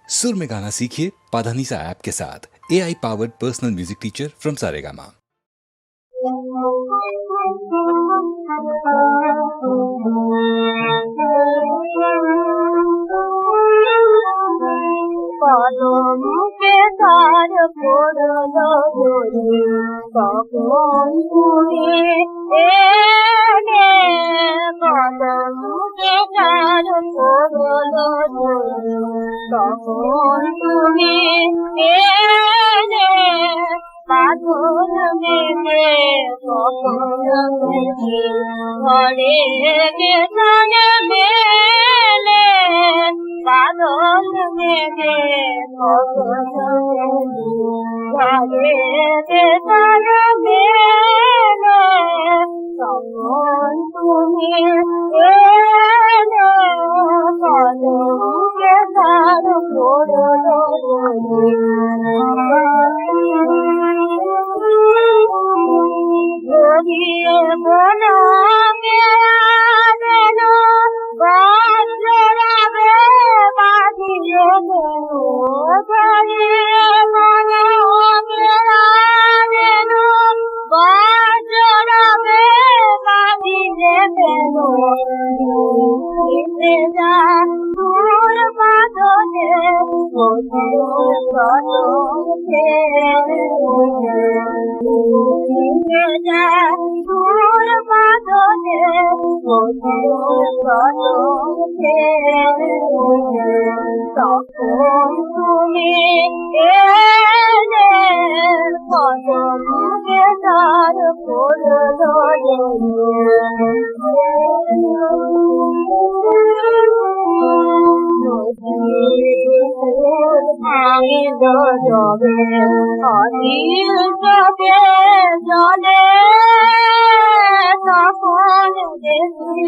सुर में गाना सीखिए पाधानीसा ऐप के साथ। AI powered personal music teacher from Saregama. মুখে তার পড়লো ধরে তখন তুমি এলে মুখে তার পড়লো ধরে তখন তুমি এলে পাথর মেঘে কখন ঘরে বেতন মেলে বাদল মেঘে কখন ঘরে বেতন মেলে তখন তুমি এলে কদমকে তার পড়লো গড়িয়ে বনা মেরা বেনো বজ্রাবে বাঁধিয়ে বেনো গড়িয়ে বনা মেরা বেনো বজ্রাবে বাঁধিয়ে বেনো যা দূর বাদলে কদমকে যা দূর বাদলে কদমকে তখন তুমি এলে কদমকে তার পড়লো ভাঙি জবে অধীর চোখে জলে তখন দেখি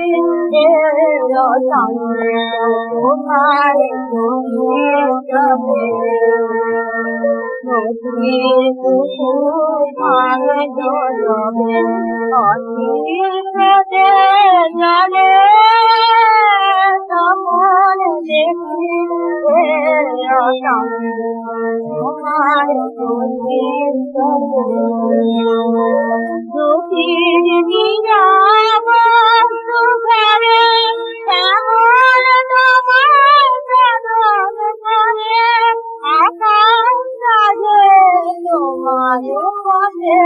কোথায় তুমি যাবে ভাঙে জবে অধীর চোখে জলে তখন দেখি দুঃখীর নিরাময় সুখরে কেমন তোমার সাধন করে আকাশ সাজে তোমার পথে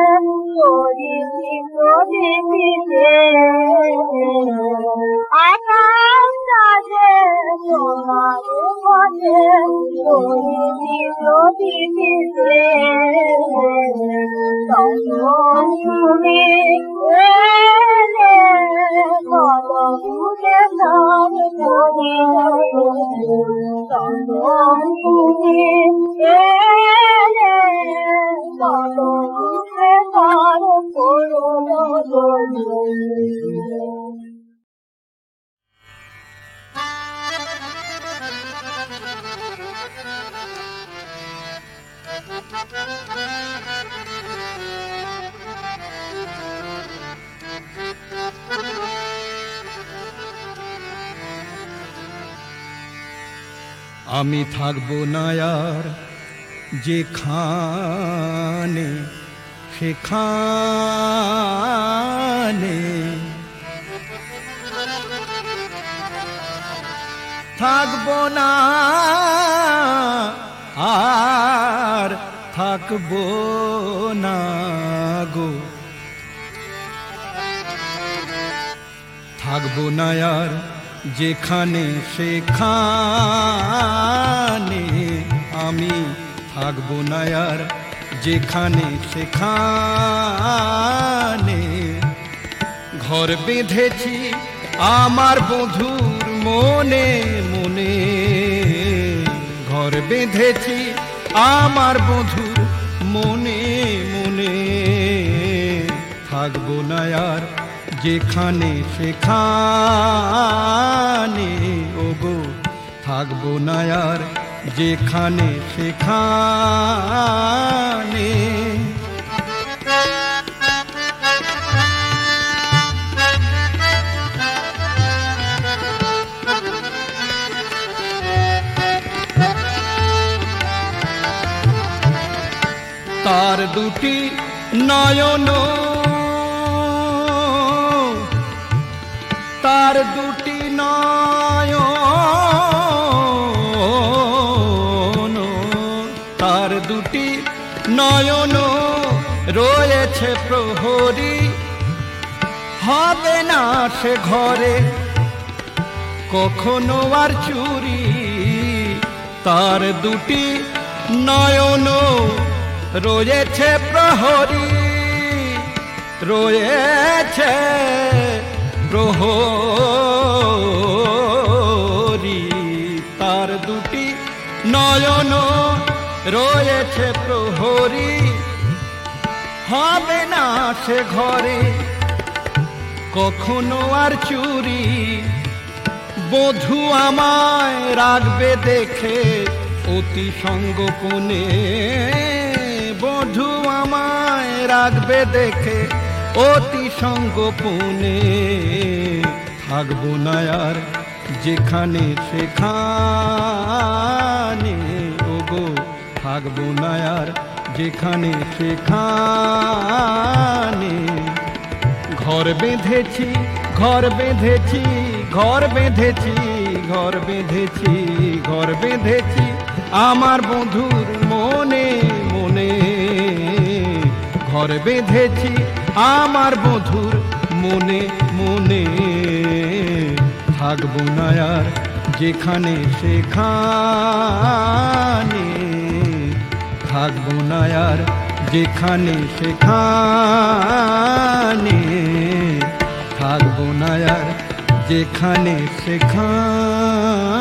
চলিতে আকাশ সাজে তোমার পথে চলিতে তখন তুমি এলে কদমকে তার পড়লো তখন তুমি এলে কদমকে তার পড়লো আমি থাকবো না আর যেখানে সেখানে থাকবো না আর থাকবো না গো থাকবো না আর যেখানে সেখানে আমি থাকবো না আর যেখানে সেখানে ঘর বেঁধেছি আমার বধূর মনে মনে ঘর বেঁধেছি আমার বধূর মনে মনে থাকবো না আর যেখানে সেখানে ওগো থাকবো না আর যেখানে সেখানে তার দুটি নয়ন, তার দুটি নয়ন, তার দুটি নয়ন রয়েছে প্রহরী, হবে না সে ঘরে কখনো আর চুরি। তার দুটি নয়ন রয়েছে প্রহরী, রয়েছে প্রহরী। তার দুটি নয়ন রয়েছে প্রহরী, হবে না সে ঘরে কখনো আর চুরি। বধূ আমায় রাখবে দেখে অতি সঙ্গোপনে, বধূ আমায় রাখবে দেখে অতি সঙ্গোপনে। থাকবো না আর যেখানে সেখানে, ওগো থাকবো না আর যেখানে সেখানে। ঘর বেঁধেছি, ঘর বেঁধেছি, ঘর বেঁধেছি, ঘর বেঁধেছি, ঘর বেঁধেছি আমার বন্ধুর মনে মনে। ঘর বেঁধেছি আমার বন্ধুর মনে মনে। থাকবো না আর যেখানে সেখানে, থাকবো না আর যেখানে সেখানে, থাকবো না আর যেখানে সেখানে।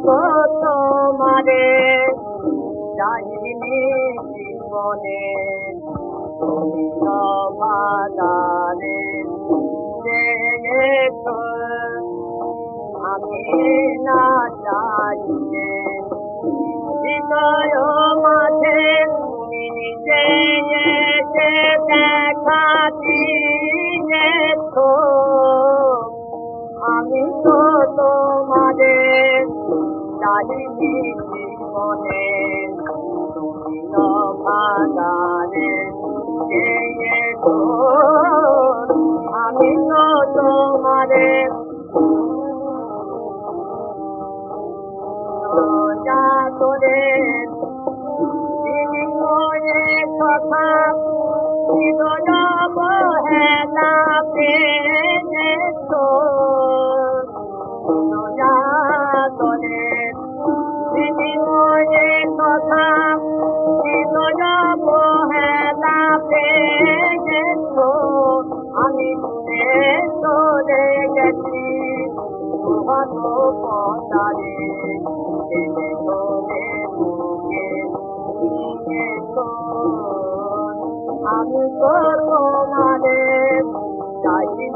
তো তোমারে চাইনি জীবনে তুমি বাজারে যেয়েছো আমি না চাইলে হৃদয় মাঝে তুমি নিজে এসে দেখা দিয়েছো আমি তো তোমাদের চাইনি জীবনে তুমি বাজারে যেয়েছো আমি তো তোমাদের করে কথা হেলা পেয়েছো করে কথা হেলা পেয়েছো আমি চলে গেছি ভালো পদারে আমি তো তোমাদের চাইনি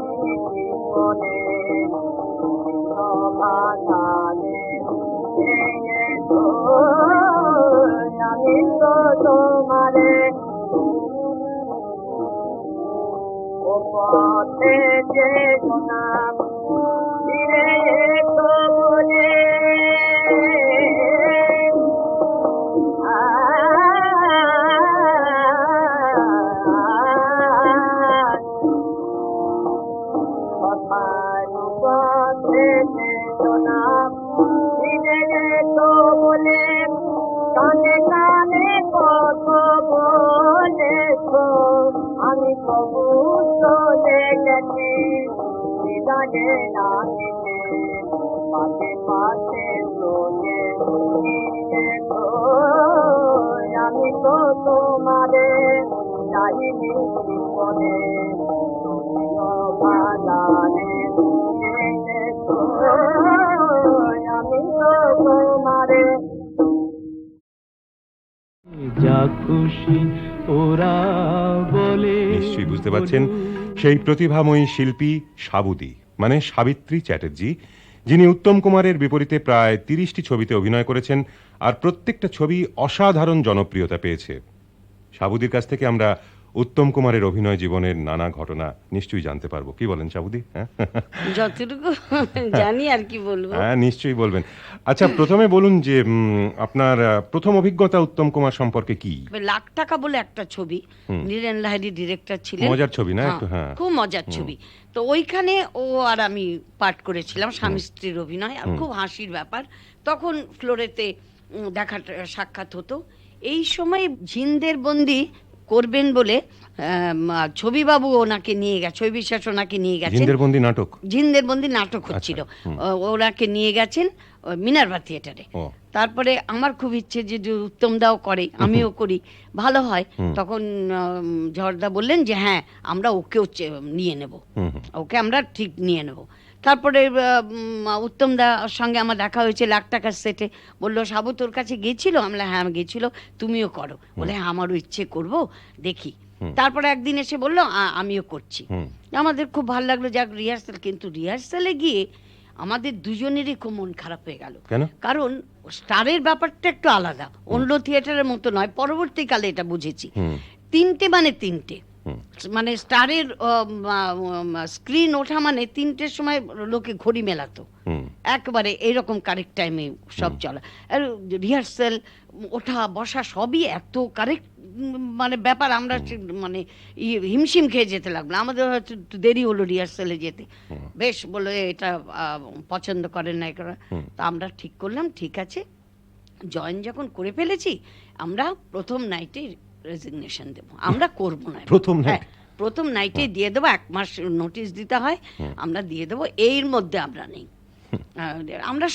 জীবনে আমি তো তোমাদের ও পথে যে নাম ফিরে তো বলে কানে কানে কত বলেছো আমি কবু চলে গেছি বিদায়ে রাখিতে পাশে পাশে চলে গিয়েছো আমি তো তোমাদের চাইনি জীবনে তুমিও বাজারে গিয়েছো আমি তো তোমাদের যা খুশি ওরা বলে। নিশ্চয়ই বুঝতে পারছেন সেই প্রতিভাময়ী শিল্পী সাবুদি মানে সাবিত্রী চ্যাটার্জি, যিনি উত্তম কুমারের বিপরীতে প্রায় 30টি ছবিতে অভিনয় করেছেন আর প্রত্যেকটা ছবি অসাধারণ জনপ্রিয়তা পেয়েছে। সাবুদির কাছ থেকে আমরা উত্তম কুমারের অভিনয় জীবনের নানা ঘটনা নিশ্চয়ই জানতে পারবো। কি বলেন সাবুদি? যতটুকু জানি আর কি বলবো। হ্যাঁ, নিশ্চয়ই বলবেন। আচ্ছা, প্রথমে বলুন যে আপনার প্রথম অভিজ্ঞতা উত্তম কুমার সম্পর্কে কি? লাখ টাকা বলে একটা ছবি, নীরেন লাহিড়ী ডিরেক্টর ছিলেন। মজার ছবি না একটু? হ্যাঁ, খুব মজার ছবি। তো ওইখানে ও আর আমি পাঠ করেছিলাম, স্বামী স্ত্রীর অভিনয়, আর খুব হাসির ব্যাপার। তখন ফ্লোরেতে দেখা সাক্ষাৎ হতো। এই সময় ঝিন্দের বন্দি করবেন বলে ছবিবাবু ওনাকে নিয়ে গেছে, ছবি বিশ্বাস ওনাকে নিয়ে গেছেন। জিন্দের বন্দি নাটক হচ্ছিল, ওনাকে নিয়ে গেছেন মিনার্ভা থিয়েটারে। তারপরে আমার খুব ইচ্ছে যে উত্তম দাও করে, আমিও করি, ভালো হয়। তখন ঝড়দা বললেন যে হ্যাঁ আমরা ওকেও নিয়ে নেব, ওকে আমরা ঠিক নিয়ে নেব। তারপরে উত্তম দার সঙ্গে আমার দেখা হয়েছে লাখ টাকার সেটে। বললো সাবু তোর কাছে গেছিল? আমরা হ্যাঁ গেছিল, তুমিও করো? বলে হ্যাঁ আমারও ইচ্ছে, করব দেখি। তারপরে একদিন এসে বললো আমিও করছি। আমাদের খুব ভালো লাগলো, যাক রিহার্সাল। কিন্তু রিহার্সালে গিয়ে আমাদের দুজনেরই খুব মন খারাপ হয়ে গেল। কারণ স্টারের ব্যাপারটা একটু আলাদা, অন্য থিয়েটারের মতো নয়। পরবর্তীকালে এটা বুঝেছি। তিনটে মানে তিনটে, মানে স্টারের স্ক্রিন ওঠা মানে 3টের সময় লোকে ঘড়ি মেলাতো, একবারে এইরকম কারেক্ট টাইমে সব চলা। আর রিহার্সাল ওঠা বসা সবই এত কারেক্ট মানে ব্যাপার। আমরা মানে হিমশিম খেয়ে যেতে লাগলো। আমাদের হয়তো দেরি হলো রিহার্সালে যেতে। বেশ বললো এটা পছন্দ করেন না করা। তা আমরা ঠিক করলাম ঠিক আছে, জয়েন যখন করে ফেলেছি আমরা প্রথম নাইটে রেজিগনেশন দেবো, আমরা করবো না। প্রথম নাইটে দিয়ে দেবো, 1 মাস নোটিশ দিতে হয়, আমরা দিয়ে দেবো, এর মধ্যে আমরা নেই। আমরা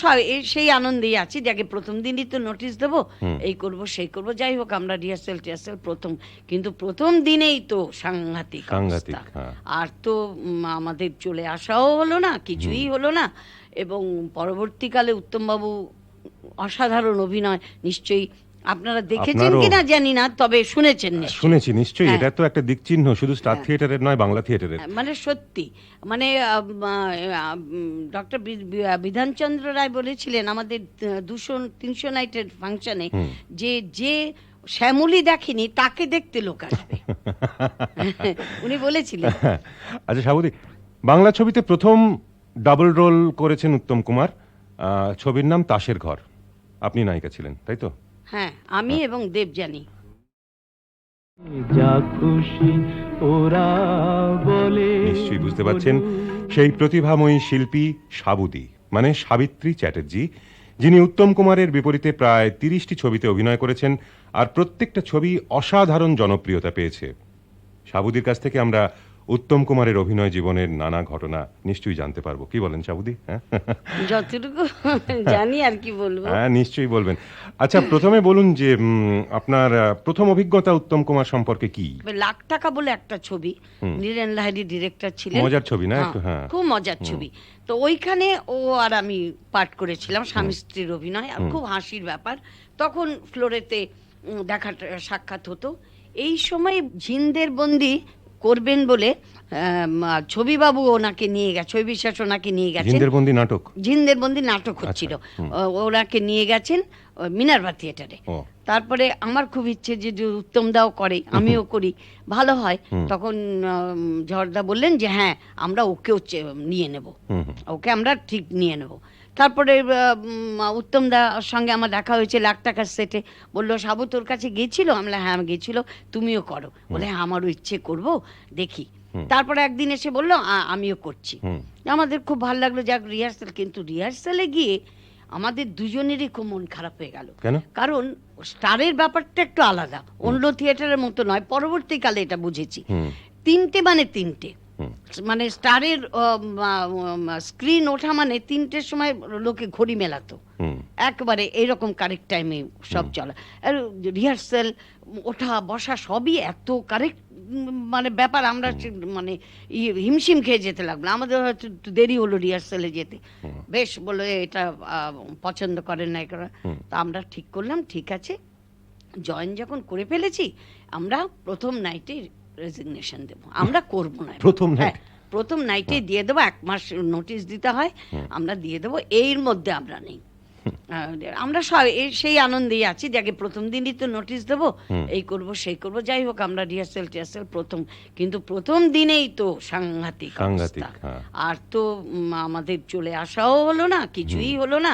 সেই আনন্দেই আছি যে আগে প্রথম দিনই তো নোটিশ দেবো, এই করব সেই করব। যাই হোক আমরা রিহার্সাল প্রথম, কিন্তু প্রথম দিনেই তো সাংঘাতিক অবস্থা। আর তো আমাদের চলে আসাও হলো না, কিছুই হলো না। এবং পরবর্তীকালে উত্তমবাবু অসাধারণ অভিনয়, নিশ্চয়ই আপনারা দেখেছেন আপনারও- কিনা জানি না, তবে শুনেছেন নিশ্চয়ই। শুনেছি নিশ্চয়ই, হ্যাঁ। এটা তো একটা দিকচিহ্ন শুধু স্টার থিয়েটারের নয়, বাংলা থিয়েটারের। মানে সত্যি, মানে ডক্টর বিধানচন্দ্র রায় বলেছিলেন আমাদের 200-300 নাইটের ফাংশনে যে যে শ্যামলী দেখেনি তাকে দেখতে লোক আসবে। উনি বলেছিলেন। আচ্ছা সাবুদি, বাংলা ছবিতে প্রথম ডাবল রোল করেছেন উত্তম কুমার, ছবির নাম তাসের ঘর, আপনি নায়িকা ছিলেন, তাই তো? হ্যাঁ, আমি এবং দেবযানী। যা খুশি ওরা বলে নিশ্চয়ই বুঝতে পারছেন সেই প্রতিভাময়ী শিল্পী সাবুদি, মানে সাবিত্রী চ্যাটার্জি, যিনি উত্তম কুমারের বিপরীতে প্রায় 30টি ছবিতে অভিনয় করেছেন, আর প্রত্যেকটা ছবি অসাধারণ জনপ্রিয়তা পেয়েছে। সাবুদির কাছ থেকে আমরা উত্তম কুমারের অভিনয় জীবনের নানা ঘটনা নিশ্চয়ই জানতে পারবো, কি বলেন সাবুদি? হ্যাঁ, যতটুকু জানি আর কি বলবো। হ্যাঁ নিশ্চয়ই বলবেন। আচ্ছা প্রথমে বলুন যে আপনার প্রথম অভিজ্ঞতা উত্তম কুমার সম্পর্কে কি? লাখ টাকা বলে একটা ছবি, নীরেন লাহিড়ী ডিরেক্টর ছিলেন। মজার ছবি না হ্যাঁ, একটু? হ্যাঁ, খুব মজার ছবি। তো ওইখানে ও আর আমি পাঠ করেছিলাম, স্বামী স্ত্রীর অভিনয়, আর খুব হাসির ব্যাপার। তখন ফ্লোরেতে দেখা সাক্ষাৎ হতো। এই সময় ঝিন্দের বন্দি করবেন বলে ছবিবাবু ওনাকে নিয়ে গেছে, ছবি বিশ্বাস ওনাকে নিয়ে গেছেন। জিন্দের বন্দি নাটক? জিন্দের বন্দি নাটক হচ্ছিল, ওনাকে নিয়ে গেছেন মিনার্ভা থিয়েটারে। তারপরে আমার খুব ইচ্ছে যে উত্তম দাও করে, আমিও করি, ভালো হয়। তখন ঝড়দা বললেন যে হ্যাঁ আমরা ওকেও নিয়ে নেব, ওকে আমরা ঠিক নিয়ে নেব। তারপরে উত্তম দার সঙ্গে আমার দেখা হয়েছে লাখ টাকার সেটে। বললো সাবু তোর কাছে গিয়েছিল? আমরা হ্যাঁ গিয়েছিল, তুমিও করো? বলে হ্যাঁ আমারও ইচ্ছে, করব দেখি। তারপরে একদিন এসে বললো আমিও করছি। আমাদের খুব ভালো লাগলো, যাক রিহার্সাল। কিন্তু রিহার্সালে গিয়ে আমাদের দুজনেরই খুব মন খারাপ হয়ে গেল। কারণ স্টারের ব্যাপারটা একটু আলাদা, অন্য থিয়েটারের মতো নয়। পরবর্তীকালে এটা বুঝেছি। 3টে মানে 3টে, মানে স্টারের স্ক্রিন ওঠা মানে 3টের সময় লোকে ঘড়ি মেলাতো, একবারে এইরকম কারেক্ট টাইমে সব চলা। আর রিহার্সাল ওঠা বসা সবই এত কারেক্ট মানে ব্যাপার, আমরা মানে হিমশিম খেয়ে যেতে লাগলো। আমাদের হয়তো একটু দেরি হলো রিহার্সালে যেতে। বেশ বললো এটা পছন্দ করেন না করা। তা আমরা ঠিক করলাম ঠিক আছে, জয়েন যখন করে ফেলেছি আমরা প্রথম নাইটে রেজিগনেশন দেবো, আমরা করবো না। প্রথম নাইটে দিয়ে দেবো, 1 মাস নোটিশ দিতে হয়, আমরা দিয়ে দেবো, এর মধ্যে আমরা নেই। আমরা সেই আনন্দেই আছি যে আগে প্রথম দিনই তো নোটিশ দেবো, এই করব সেই করব। যাই হোক আমরা রিহার্সাল টিহার্সাল কিন্তু প্রথম দিনেই তো সাংঘাতিক অবস্থা। আর তো আমাদের চলে আসাও হলো না, কিছুই হলো না।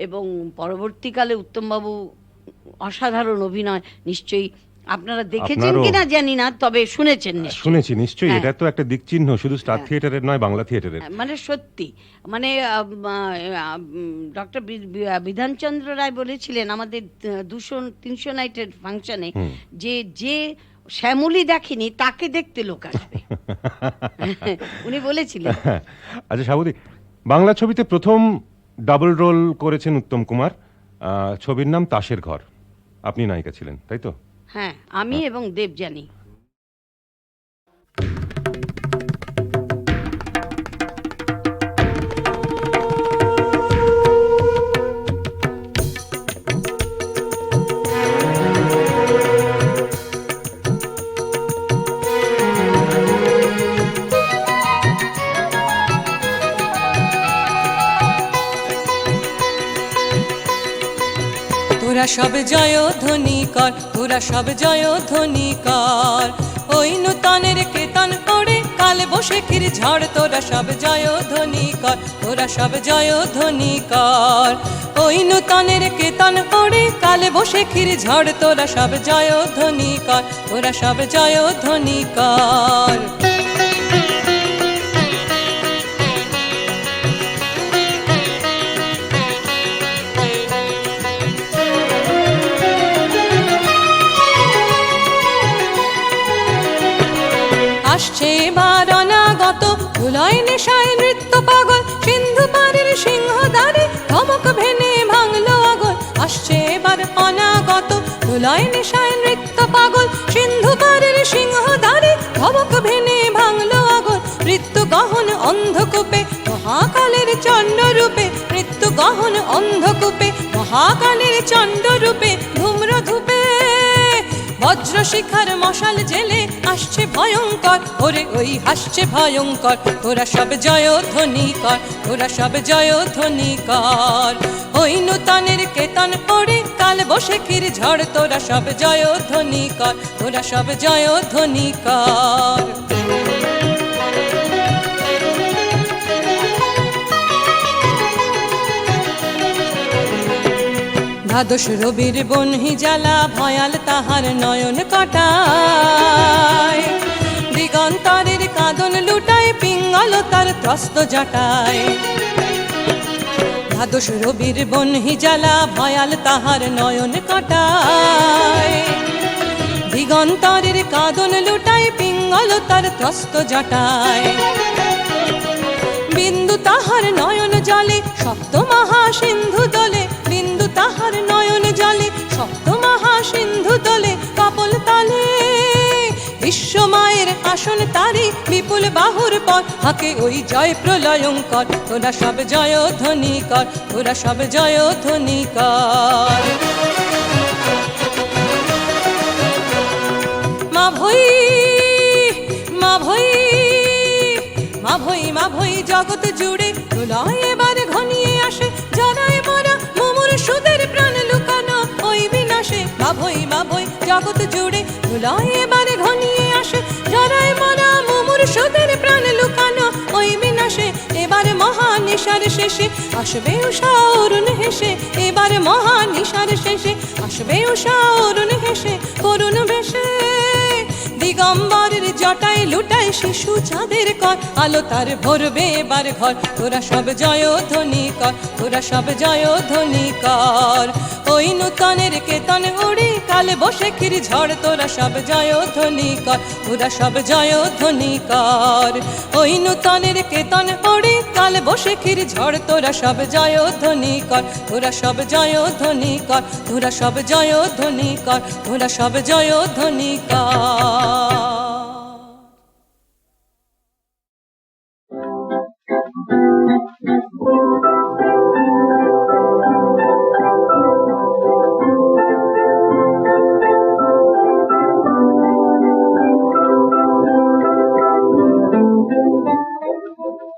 এবং পরবর্তীকালে উত্তমবাবু অসাধারণ অভিনয়, নিশ্চয়ই আপনারা দেখেছেন কিনা জানি না, তবে শুনেছেন নিশ্চয়ই। শুনেছি নিশ্চয়ই, এটা তো একটা দিকচিহ্ন শুধু স্টার থিয়েটারের নয়, বাংলা থিয়েটারের। মানে সত্যি, মানে ডক্টর বিধানচন্দ্র রায় বলেছিলেন আমাদের 200-300 নাইটের ফাংশনে যে যে শ্যামলী দেখেনি তাকে দেখতে লোক আসবে। উনি বলেছিলেন। আচ্ছা সাবুদি, বাংলা ছবিতে প্রথম ডাবল রোল করেছেন উত্তম কুমার, ছবির নাম তাসের ঘর, আপনি নায়িকা ছিলেন, তাই তো? হ্যাঁ, আমি এবং দেবযানী। তোরা সব জয়ধ্বনি কর, তোরা সব জয়ধ্বনি কর, ওই নূতনের কেতন করে কাল বৈশাখীর ঝড়। তোরা সব জয়ধ্বনি কর, তোরা সব জয়ধ্বনি কর, ওই নূতনের কেতন করে কাল বৈশাখীর ঝড়। তোরা সব জয়ধ্বনি কর, তোরা সব জয়ধ্বনি কর। আসছে এবার অনাগত, ধুলায় নেশায় নৃত্য পাগল, সিন্ধু পারের সিংহদ্বারে ধমক ভেনে ভাঙলো আগুন। আসছে এবার অনাগত, ধুলায় নেশায় নৃত্য পাগল, সিন্ধু পারের সিংহদ্বারে ধমক ভেনে ভাঙলো আগুন। মৃত্যু গহন অন্ধকূপে মহাকালের চন্দ্ররূপে, মৃত্যু গহন অন্ধকূপে মহাকালের চণ্ড রূপে ধূম্র ধূপে বজ্র শিখার মশাল জেলে আসছে ভয়ঙ্কর, ওরে ওই হাসছে ভয়ঙ্কর। তোরা সব জয়ধ্বনি কর, তোরা সব জয়ধ্বনি কর। ওই নূতনের কেতন পড়ে কাল বৈশাখীর ঝড়, তোরা সব জয়ধ্বনি কর, তোরা সব জয়ধ্বনি কর। দ্বাদশ রবির বনহি জ্বালা ভয়াল তাহার নয়ন কটায়, দিগন্তরের কাঁদন লুটায় পিঙ্গল তার ত্রস্ত জটায়। দ্বাদশ রবির বনহি জ্বালা ভয়াল তাহার নয়ন কটায়, দিগন্তরের কাঁদন লুটায় পিঙ্গল তার ত্রস্ত জটায়। বিন্দু তাহার নয়ন জলে সপ্ত মহাসিন্ধু দলে, বিন্দু তাহার নয়ন জলে সপ্ত মহাসিন্ধু দলে। কপল তলে বিশ্বমায়ের আসন তারি, বিপুল বাহুর পর হাকে ওই জয় প্রলয়ঙ্কর। তোরা সব জয়ধ্বনি কর, তোরা সব জয়ধ্বনি কর। মা ভৈ মা ভৈ মা ভৈ মা ভৈ জগৎ জুড়ে প্রলয় এবার ঘনিয়ে আসে, জরায় মরা মুমূর্ষুদের প্রাণ লুকানো ওই বিনাশে। মা ভৈ জগৎ জুড়ে প্রলয় এবার ঘনিয়ে আসে, জরায় মরা মুমূর্ষুদের প্রাণ লুকানো ওই বিনাশে। এবার মহানিশার শেষে আসবে উষা অরুণ হেসে, এবার মহানিশার শেষে আসবে উষা অরুণ হেসে করুণ বেশে। দিগম্বরের জটায় লুটায় শিশু চাঁদের কর, আলো তার ভরবে এবার ঘর। তোরা সব জয়ধ্বনি কর, তোরা সব জয়ধ্বনি কর। ওই নূতনের কেতন উড়ে কাল বৈশাখীর ঝড়, তোরা সব জয়ধ্বনি কর, তোরা সব জয়ধ্বনি কর। ওই নূতনের কেতন উড়ে কাল বৈশাখীর ঝড়, তোরা সব জয়ধ্বনি কর, তোরা সব জয়ধ্বনি কর, তোরা সব জয়ধ্বনি কর, তোরা সব জয়ধ্বনি কর।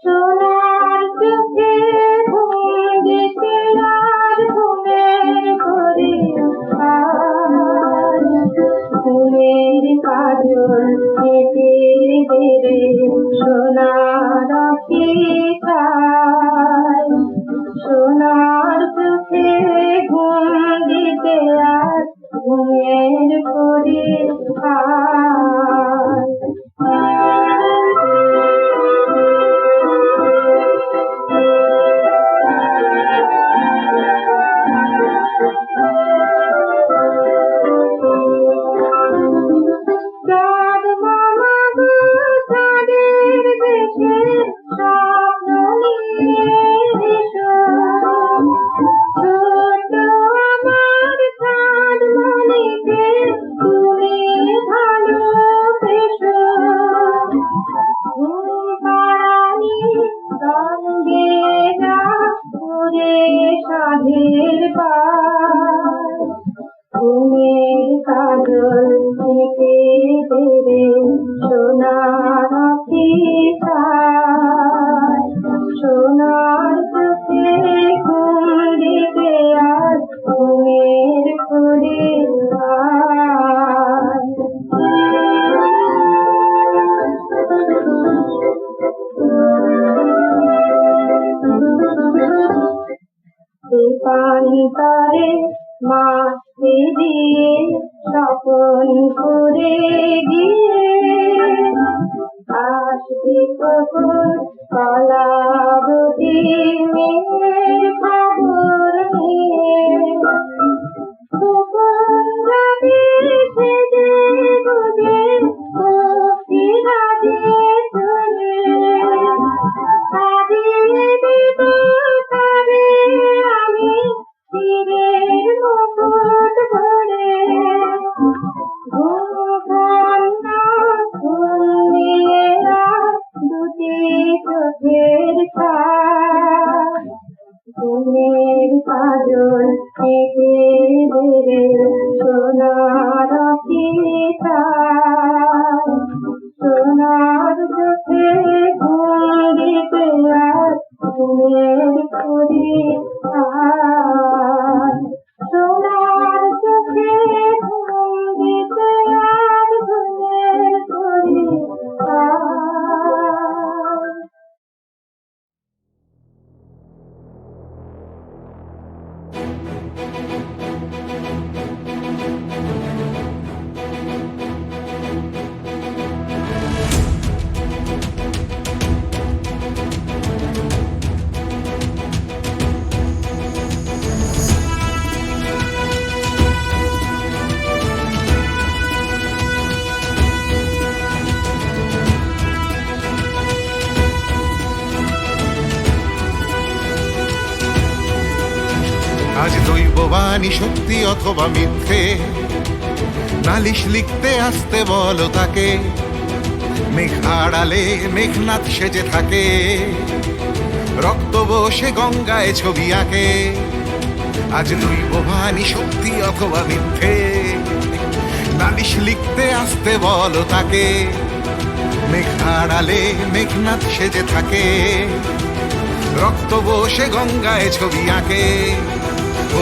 সোনার চোখে ঘুম দিতে আর ঘুমের ঘরে ঘুমের কাজল কেটে দেবে সোনার আখিটায়। সোনার চোখে ঘুম দিতে আর ঘুমের ঘরে চাঁদ মামা গো চাঁদের দেশে স্বপ্ন নিয়ে এসো, ছোট আমার চাঁদ মনিকে তুমি ভালোবেসো। ঘুম পাড়ানি সঙ্গে না ঘুরে সাধের পার, ঘুমের কাজল থেকে দেবে সোনার আখিটায়। সোনার চোখে ঘুম দিতে আর ঘুমের ঘরে দীপান্তরে মাকে দিয়ে স্বপন করে গিয়ে আসবে কখন কলাবতী মেয়ের খবর নিয়ে। গোপন রাতে সেজে গুজে মুক্তি গাজে চলে সাজিয়ে দেব তারে আমি তীরের মুকুট ভরে। দুটি চোখের ছায়া বাণী সত্যি অথবা মিথ্যে, নালিশ লিখতে আসতে বলো তাকে। মেঘ আড়ালে মেঘনাথ সেজে থাকে, রক্ত বসে গঙ্গায় ছবি আঁকে। আজ রইব বাণী সত্যি অথবা মিথ্যে, নালিশ লিখতে আসতে বলো তাকে। মেঘ আড়ালে মেঘনাথ সেজে থাকে, রক্ত বসে গঙ্গায় ছবি আঁকে।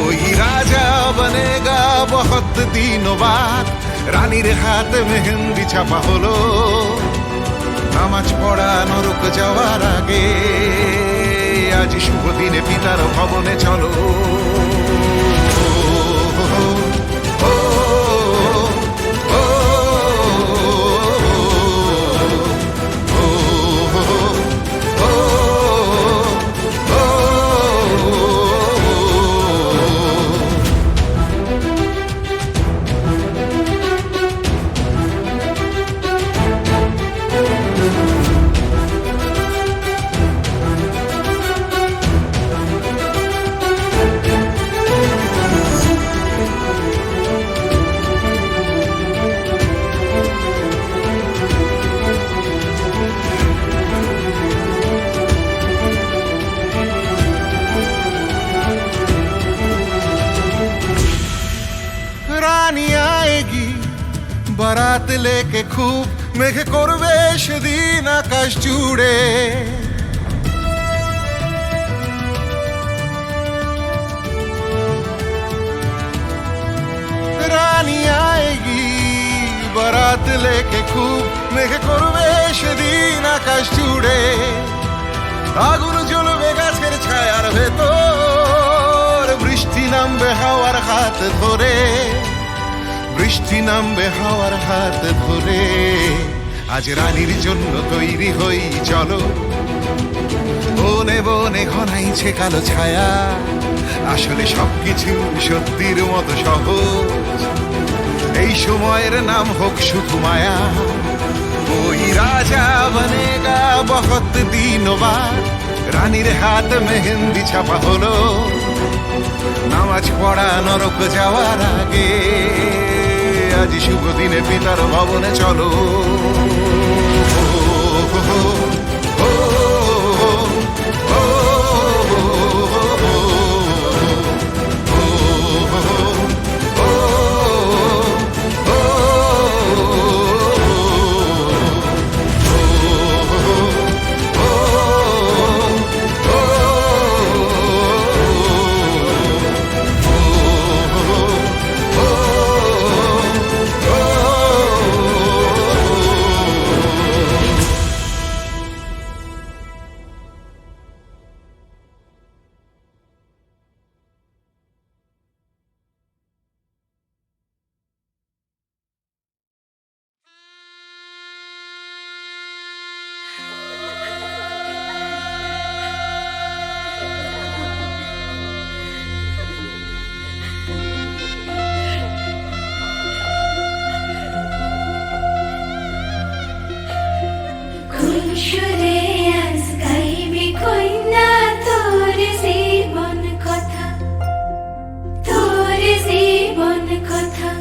ওই রাজা বনেগা বহুত দিন বাদ, রানীর হাত মেহেন্দি ছাপা হলো। নামাজ পড়া নরক যাওয়ার আগে, আজ শুভ দিনে পিতার ভবনে চলো। রানী আয়েগি বারাত লেকে, খুব মেঘ করবে সেদিন আকাশ জুড়ে। রানী আয়েগি বারাত লেকে, খুব মেঘ করবে সেদিন আকাশ জুড়ে। আগুন জ্বলবে গাছের ছায়ার ভেতর, বৃষ্টি নামবে হাওয়ার হাত ধরে। বৃষ্টি নামবে হাওয়ার হাত ধরে। আজ রানীর জন্য তৈরি হই চলো, বনে বনে ঘনাইছে কালো ছায়া। আসলে সবকিছু সত্যির মতো সহজ, এই সময়ের নাম হোক শুধু মায়া। ওই রাজা বনেগা বহুত দিন বাদ, রানীর হাত মেহেন্দি ছাপা হলো। নামাজ পড়া নরক যাওয়ার আগে, আজ শুভ দিনে পিতার ভবনে চলো। সুরে আজ গাইবি কইনা তোর জীবন কথা, তোর জীবন কথা।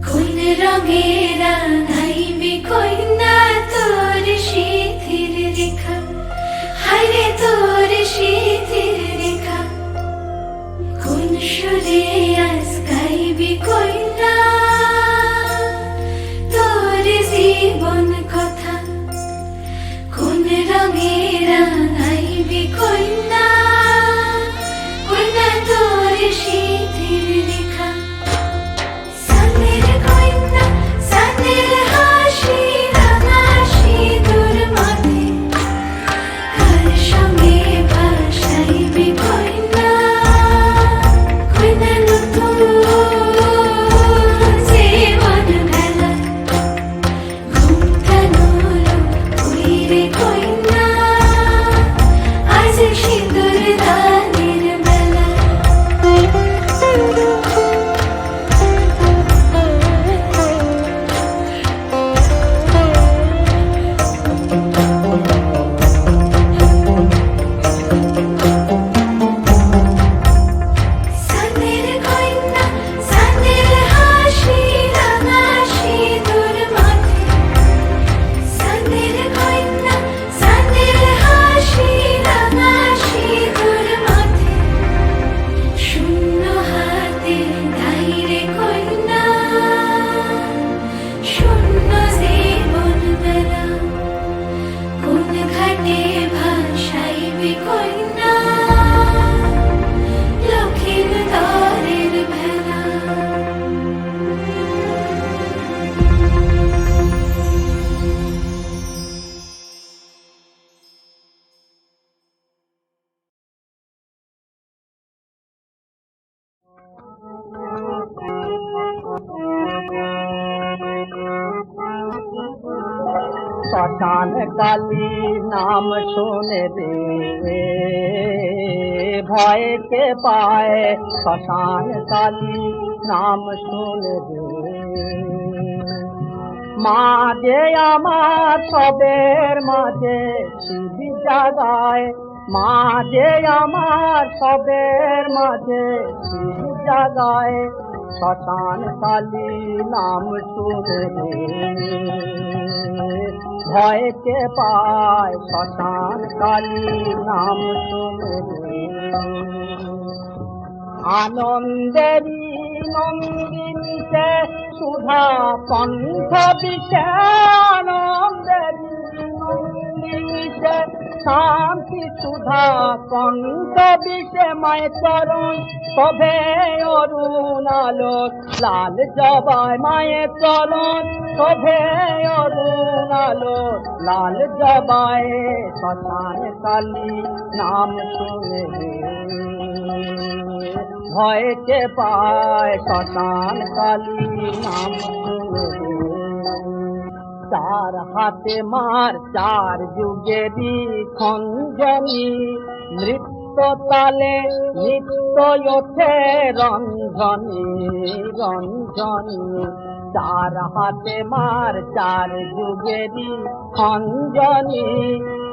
কোন রঙে রাঙাইবি কইনা তোর শীতের রেখা, হায়রে তোর শীতের রেখা। কোন সুরে আজ গাইবি কইনা তোর জীবন কথা। কোন রঙে রাঙাইবি কইনা, কইনা তোর শীতের রেখা। সানের কইনা সানের হাসি রাখ, শ্মশান কালী নাম শুনে রে ভয়কে পায় শ্মশান কালী নাম শুনে রে মা যে আমার সবের মাঝে শিব জাগায় মা যে আমার সবের মাঝে শিব জাগায় শ্মশান কালী নাম শুনে রে ভয়কে পায় শ্মশান কালী নাম শুনে রে আনন্দেরি নন্দিনীতে সুধা কণ্ঠ বিষে আনন্দেরি নন্দিনীতে শান্তি সুধা কণ্ঠ বিষে মায় চরণ শোভে অরুণ আলোক লাল জবায় মায়ের চরণ শোভে অরুণ আলোক লাল জবায় শ্মশান কালী নাম শুনে ভয়কে পায় শ্মশান কালী নাম শুনে চার হাতে মার চার যুগেরই খঞ্জনি নৃত্য তালে নিত্য ওঠে রঞ্জনী রঞ্জনী চার হাতে মার চার যুগেরই খঞ্জনি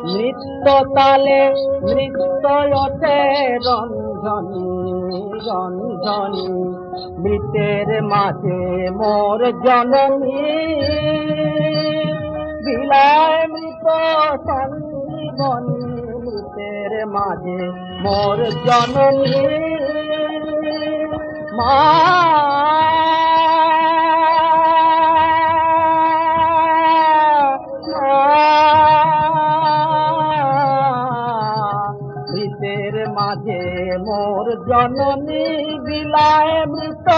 নৃত্য তালে নৃত্য ওঠে রঞ্জনী রঞ্জনী মৃতের মাঝে মোর জননী বিলায় মৃত সঞ্জীবনী মৃতের মাঝে মোর জননী মা মৃতের মাঝে মোর জননী বিলায় মৃত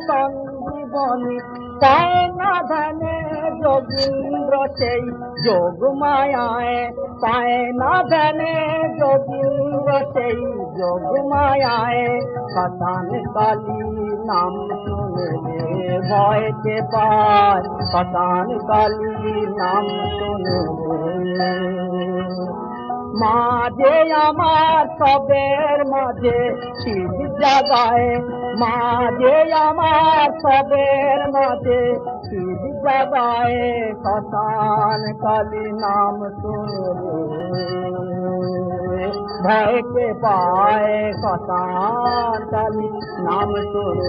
সঞ্জীবনী পায় না ধ্যানে যোগীন্দ্র সেই যোগ মায়ায় পায় না ধ্যানে যোগীন্দ্র সেই যোগ মায়ায় শ্মশান কালী নাম শুনে ভয়কে পায় শ্মশান কালী নাম শুনে মা যে আমার সবের মাঝে শিব জাগায় মা যে আমার সবের মাঝে শিব জাগায় শ্মশান কালী নাম শুনে ভয়কে পায় শ্মশান কালী নাম শুনে